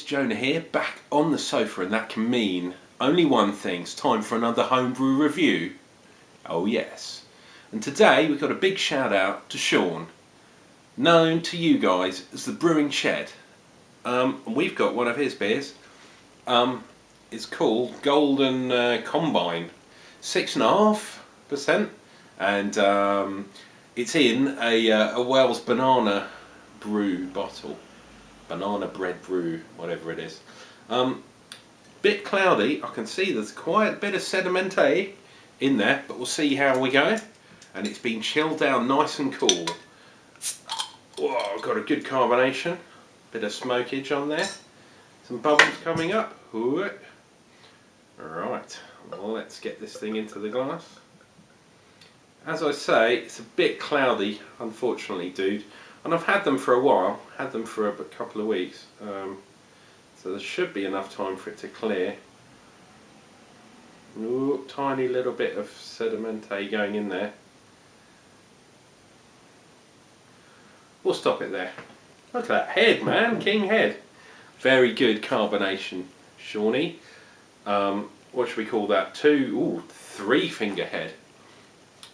guys, Jonah here, back on the sofa, and that can mean only one thing. It's time for another homebrew review. Oh yes. And today we've got a big shout out to Shaun, known to you guys as the Brewing Shed. And we've got one of his beers. It's called Golden Combine, 6.5%, and it's in a Wells banana brew bottle. Banana bread brew, whatever it is. Bit cloudy. I can see there's quite a bit of sediment in there, but we'll see how we go. And it's been chilled down nice and cool. Whoa, got a good carbonation, bit of smokage on there, some bubbles coming up. Ooh. Right, well, let's get this thing into the glass. As I say, it's a bit cloudy, unfortunately, dude. And I've had them for a while, had them for a couple of weeks, so there should be enough time for it to clear. Ooh, tiny little bit of sediment going in there. We'll stop it there. Look at that head, man, king head. Very good carbonation, Shawnee. What should we call that? 3 finger head.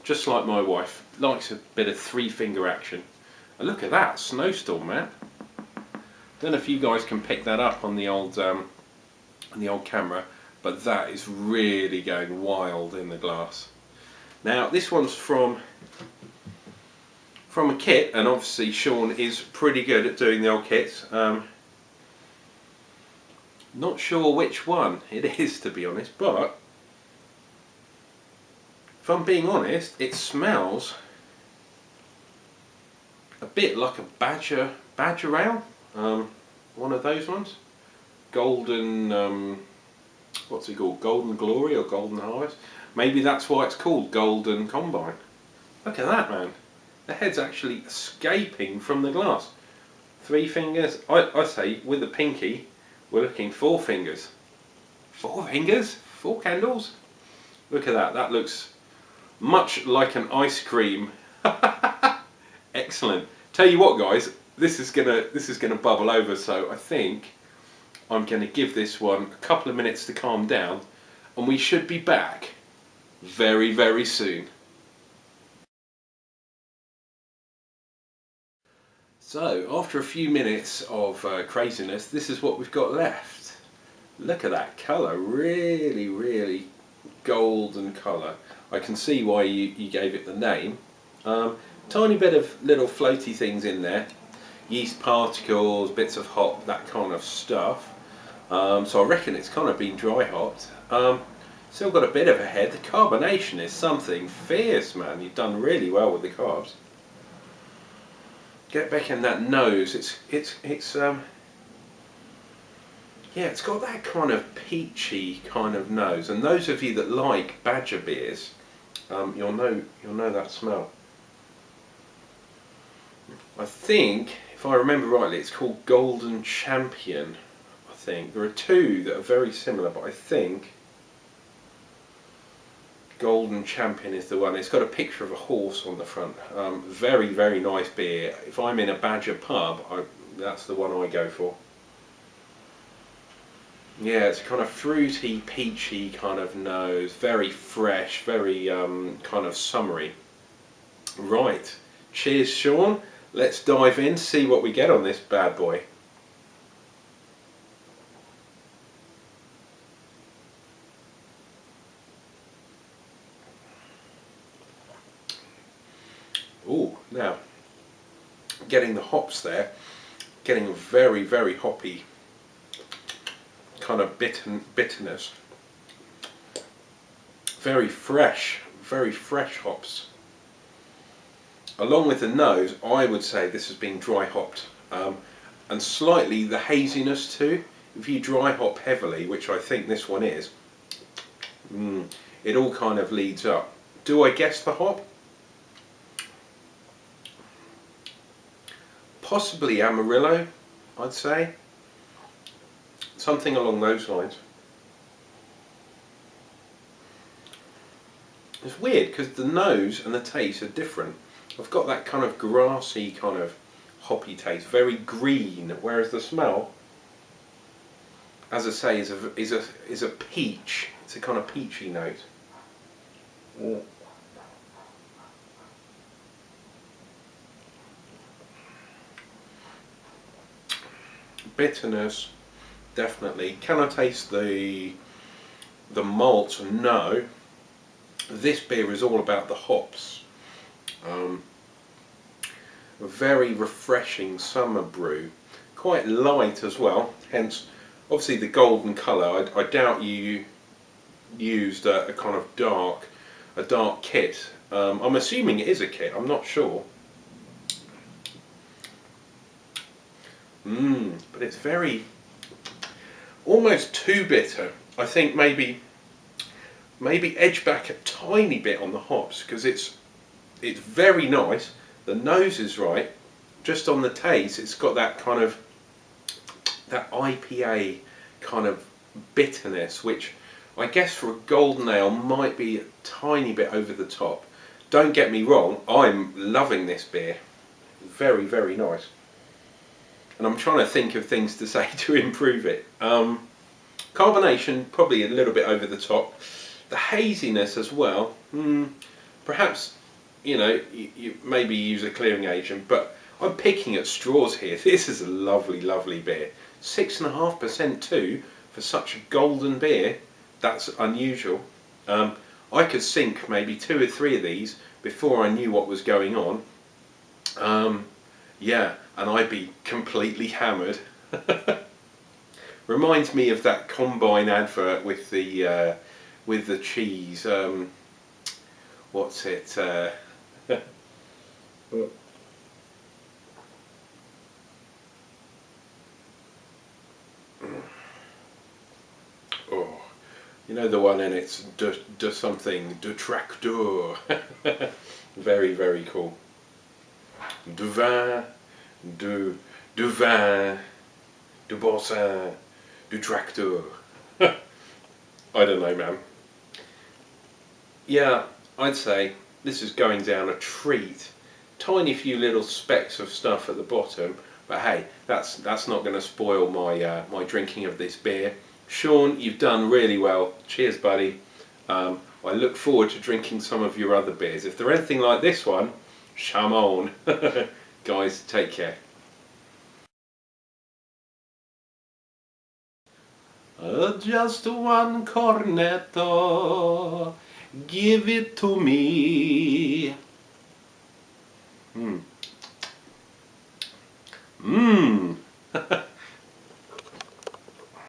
Just like my wife, likes a bit of 3 finger action. And look at that snowstorm, man. Don't know if you guys can pick that up on the old camera, but that is really going wild in the glass. Now this one's from a kit, and obviously Shaun is pretty good at doing the old kits. Not sure which one it is, to be honest, but if I'm being honest, it smells a bit like a badger ale, one of those ones. Golden, what's it called? Golden Glory or Golden Harvest? Maybe that's why it's called Golden Combine. Look at that, man. The head's actually escaping from the glass. 3 fingers. I say with the pinky, we're looking 4 fingers. 4 fingers? 4 candles? Look at that. That looks much like an ice cream. Excellent. Tell you what, guys, this is gonna bubble over, so I think I'm gonna give this one a couple of minutes to calm down, and we should be back very, very soon. So after a few minutes of craziness, this is what we've got left. Look at that colour, really, really golden colour. I can see why you gave it the name. Tiny bit of little floaty things in there, yeast particles, bits of hop, that kind of stuff. So I reckon it's kind of been dry hopped. Still got a bit of a head. The carbonation is something fierce, man. You've done really well with the carbs. Get back in that nose. Yeah, it's got that kind of peachy kind of nose. And those of you that like badger beers, you'll know that smell. I think, if I remember rightly, it's called Golden Champion. I think there are 2 that are very similar, but I think Golden Champion is the one. It's got a picture of a horse on the front. Very, very nice beer. If I'm in a badger pub, that's the one I go for. Yeah, it's kind of fruity, peachy kind of nose. Very fresh, very kind of summery. Right. Cheers, Shaun. Let's dive in, see what we get on this bad boy. Oh, now getting the hops there, getting a very, very hoppy kind of bitterness. Very fresh hops. Along with the nose, I would say this has been dry hopped, and slightly the haziness too. If you dry hop heavily, which I think this one is, it all kind of leads up. Do I guess the hop? Possibly Amarillo, I'd say. Something along those lines. It's weird because the nose and the taste are different. I've got that kind of grassy kind of hoppy taste, very green, whereas the smell as I say, is a peach. It's a kind of peachy note. Mm. Bitterness, definitely. Can I taste the malt? No. This beer is all about the hops. A very refreshing summer brew, quite light as well. Hence, obviously the golden colour. I doubt you used a kind of dark kit. I'm assuming it is a kit. I'm not sure. But it's very, almost too bitter. I think maybe edge back a tiny bit on the hops, because it's very nice. The nose is right. Just on the taste, it's got that kind of that IPA kind of bitterness, which I guess for a golden ale might be a tiny bit over the top. Don't get me wrong, I'm loving this beer. Very, very nice. And I'm trying to think of things to say to improve it. Carbonation, probably a little bit over the top. The haziness as well, perhaps, you know, you maybe use a clearing agent, but I'm picking at straws here. This is a lovely, lovely beer. 6.5% too, for such a golden beer. That's unusual. I could sink maybe 2 or 3 of these before I knew what was going on. Yeah, and I'd be completely hammered. Reminds me of that Combine advert with the cheese. What's it? Oh, you know the one in it's de something, de tracteur. Very, very cool. Du vin, du vin, du boursin, du tracteur. I don't know, man. Yeah, I'd say this is going down a treat. Tiny few little specks of stuff at the bottom, but hey, that's not going to spoil my my drinking of this beer. Shaun, you've done really well. Cheers, buddy. I look forward to drinking some of your other beers. If they're anything like this one, Shaun. Guys, take care. Just one cornetto, give it to me. Mmm.